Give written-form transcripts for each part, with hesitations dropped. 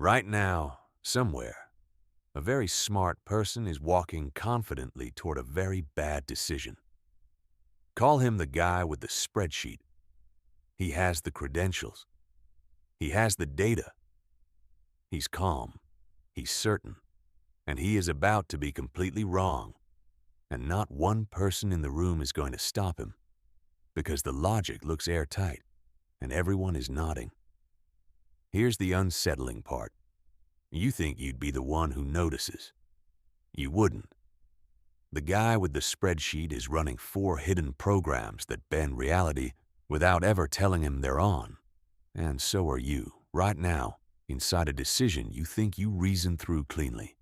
Right now, somewhere, a very smart person is walking confidently toward a very bad decision. Call him the guy with the spreadsheet. He has the credentials. He has the data. He's calm. He's certain. And he is about to be completely wrong. And not one person in the room is going to stop him, because the logic looks airtight, and everyone is nodding. Here's the unsettling part. You think you'd be the one who notices. You wouldn't. The guy with the spreadsheet is running 4 hidden programs that bend reality without ever telling him they're on. And so are you, right now, inside a decision you think you reasoned through cleanly.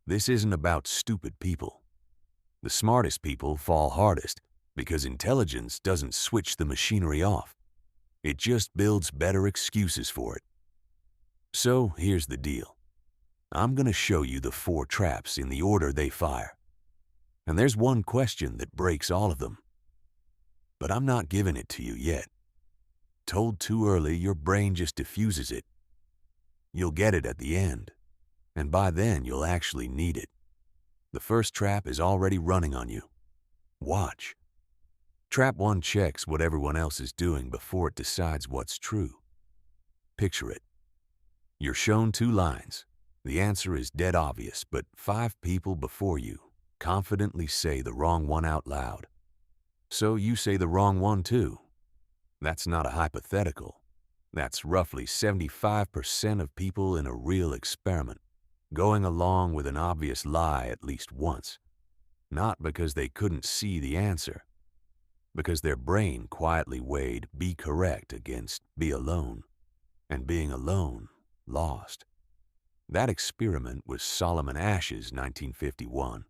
This isn't about stupid people. The smartest people fall hardest because intelligence doesn't switch the machinery off. It just builds better excuses for it. So here's the deal. I'm going to show you the 4 traps in the order they fire. And there's one question that breaks all of them. But I'm not giving it to you yet. Told too early, your brain just diffuses it. You'll get it at the end, and by then you'll actually need it. The first trap is already running on you. Watch. Trap 1 checks what everyone else is doing before it decides what's true. Picture it. You're shown 2 lines. The answer is dead obvious, but 5 people before you confidently say the wrong one out loud. So you say the wrong one too. That's not a hypothetical. That's roughly 75% of people in a real experiment, going along with an obvious lie at least once. Not because they couldn't see the answer, because their brain quietly weighed be correct against be alone, and being alone lost. That experiment was Solomon Ash's 1951,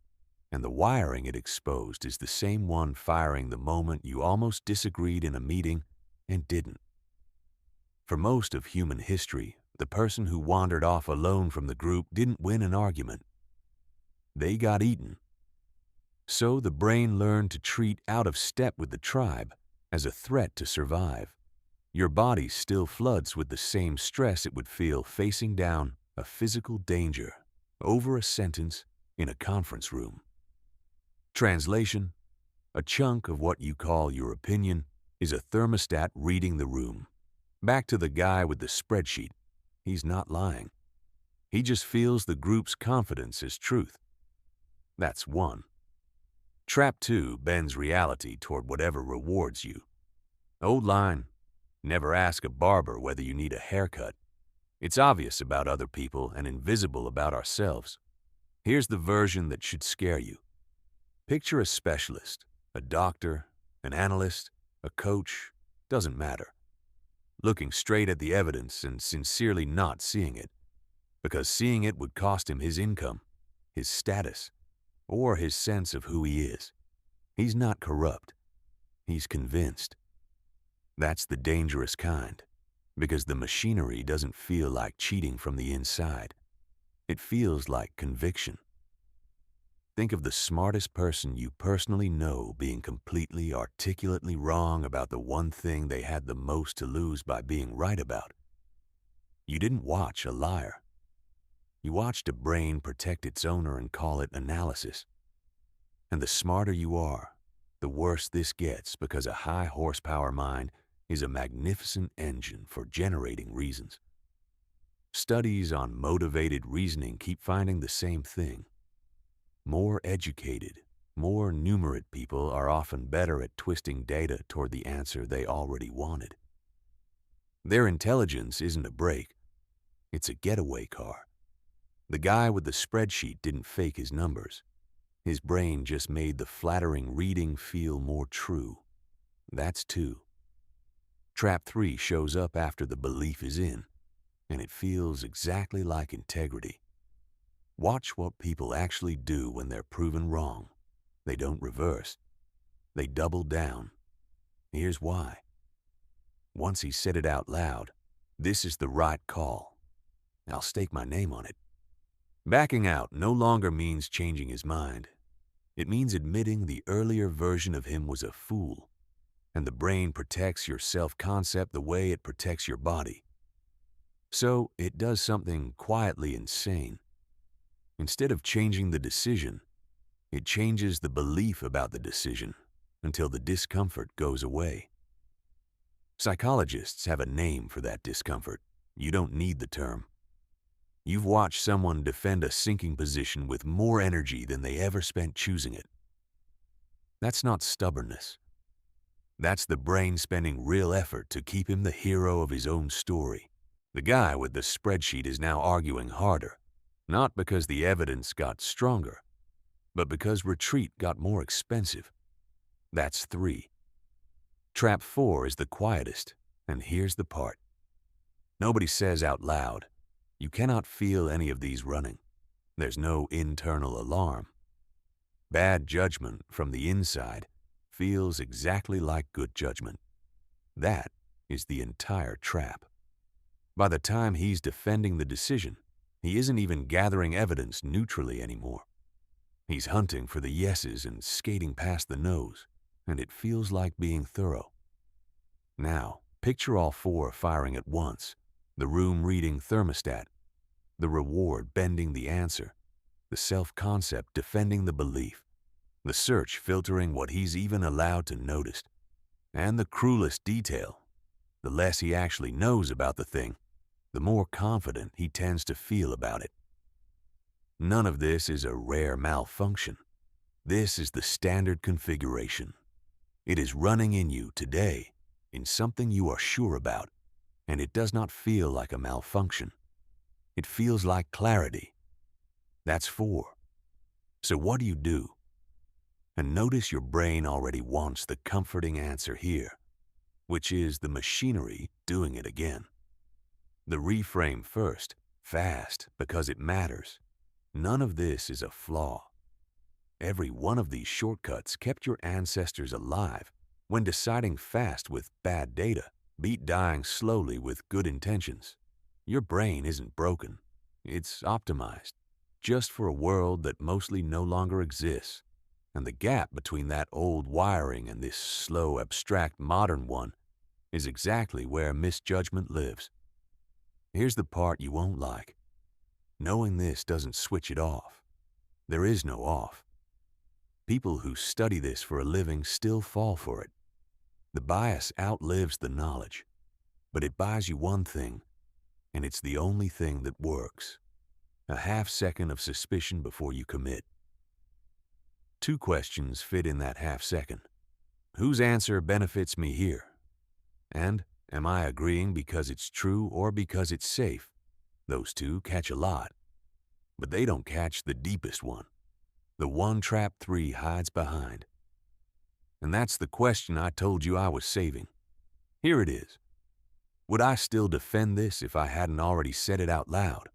and the wiring it exposed is the same one firing the moment you almost disagreed in a meeting and didn't. For most of human history, the person who wandered off alone from the group didn't win an argument. They got eaten. So the brain learned to treat out of step with the tribe as a threat to survive. Your body still floods with the same stress it would feel facing down a physical danger over a sentence in a conference room. Translation: a chunk of what you call your opinion is a thermostat reading the room. Back to the guy with the spreadsheet. He's not lying. He just feels the group's confidence as truth. That's 1. Trap 2 bends reality toward whatever rewards you. Old line, never ask a barber whether you need a haircut. It's obvious about other people and invisible about ourselves. Here's the version that should scare you. Picture a specialist, a doctor, an analyst, a coach, doesn't matter, looking straight at the evidence and sincerely not seeing it, because seeing it would cost him his income, his status, or his sense of who he is. He's not corrupt. He's convinced. That's the dangerous kind, because the machinery doesn't feel like cheating from the inside. It feels like conviction. Think of the smartest person you personally know being completely articulately wrong about the one thing they had the most to lose by being right about. You didn't watch a liar. You watched a brain protect its owner and call it analysis. And the smarter you are, the worse this gets, because a high horsepower mind is a magnificent engine for generating reasons. Studies on motivated reasoning keep finding the same thing. More educated, more numerate people are often better at twisting data toward the answer they already wanted. Their intelligence isn't a brake, it's a getaway car. The guy with the spreadsheet didn't fake his numbers. His brain just made the flattering reading feel more true. That's 2. Trap 3 shows up after the belief is in, and it feels exactly like integrity. Watch what people actually do when they're proven wrong. They don't reverse. They double down. Here's why. Once he said it out loud, this is the right call. I'll stake my name on it. Backing out no longer means changing his mind. It means admitting the earlier version of him was a fool, and the brain protects your self-concept the way it protects your body. So it does something quietly insane. Instead of changing the decision, it changes the belief about the decision until the discomfort goes away. Psychologists have a name for that discomfort. You don't need the term. You've watched someone defend a sinking position with more energy than they ever spent choosing it. That's not stubbornness. That's the brain spending real effort to keep him the hero of his own story. The guy with the spreadsheet is now arguing harder, not because the evidence got stronger, but because retreat got more expensive. That's 3. Trap 4 is the quietest, and here's the part. Nobody says out loud, you cannot feel any of these running. There's no internal alarm. Bad judgment from the inside feels exactly like good judgment. That is the entire trap. By the time he's defending the decision, he isn't even gathering evidence neutrally anymore. He's hunting for the yeses and skating past the no's, and it feels like being thorough. Now, picture all 4 firing at once, the room reading thermostat, the reward bending the answer, the self-concept defending the belief, the search filtering what he's even allowed to notice, and the cruelest detail, the less he actually knows about the thing, the more confident he tends to feel about it. None of this is a rare malfunction. This is the standard configuration. It is running in you today in something you are sure about, and it does not feel like a malfunction. It feels like clarity. That's 4. So what do? And notice your brain already wants the comforting answer here, which is the machinery doing it again. The reframe first, fast, because it matters. None of this is a flaw. Every one of these shortcuts kept your ancestors alive when deciding fast with bad data beat dying slowly with good intentions. Your brain isn't broken. It's optimized, just for a world that mostly no longer exists. And the gap between that old wiring and this slow, abstract modern one is exactly where misjudgment lives. Here's the part you won't like. Knowing this doesn't switch it off. There is no off. People who study this for a living still fall for it. The bias outlives the knowledge, but it buys you one thing, and it's the only thing that works. A half second of suspicion before you commit. 2 questions fit in that half second. Whose answer benefits me here? And am I agreeing because it's true or because it's safe? Those 2 catch a lot, but they don't catch the deepest one. The one trap 3 hides behind. And that's the question I told you I was saving. Here it is. Would I still defend this if I hadn't already said it out loud?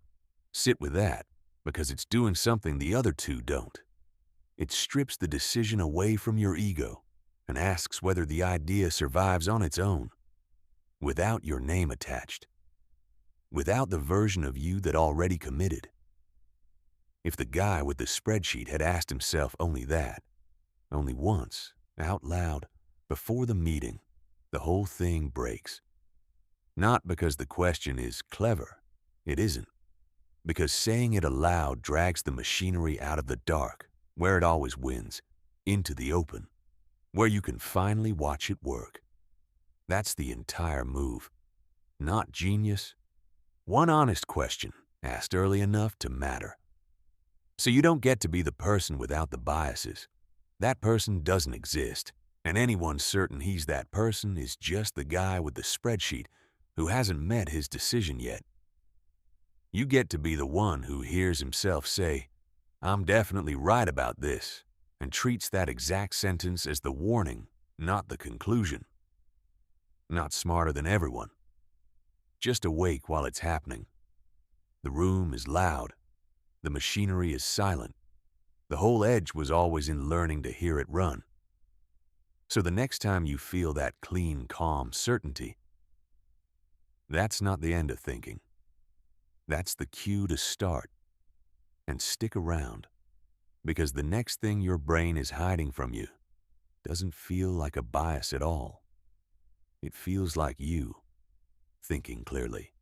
Sit with that, because it's doing something the other 2 don't. It strips the decision away from your ego and asks whether the idea survives on its own, without your name attached, without the version of you that already committed. If the guy with the spreadsheet had asked himself only that, only once, out loud, before the meeting, the whole thing breaks. Not because the question is clever. It isn't. Because saying it aloud drags the machinery out of the dark, where it always wins, into the open, where you can finally watch it work. That's the entire move. Not genius. One honest question, asked early enough to matter. So you don't get to be the person without the biases. That person doesn't exist, and anyone certain he's that person is just the guy with the spreadsheet who hasn't met his decision yet. You get to be the one who hears himself say, I'm definitely right about this, and treats that exact sentence as the warning, not the conclusion. Not smarter than everyone. Just awake while it's happening. The room is loud. The machinery is silent. The whole edge was always in learning to hear it run. So the next time you feel that clean, calm certainty, that's not the end of thinking. That's the cue to start. And stick around, because the next thing your brain is hiding from you doesn't feel like a bias at all. It feels like you thinking clearly.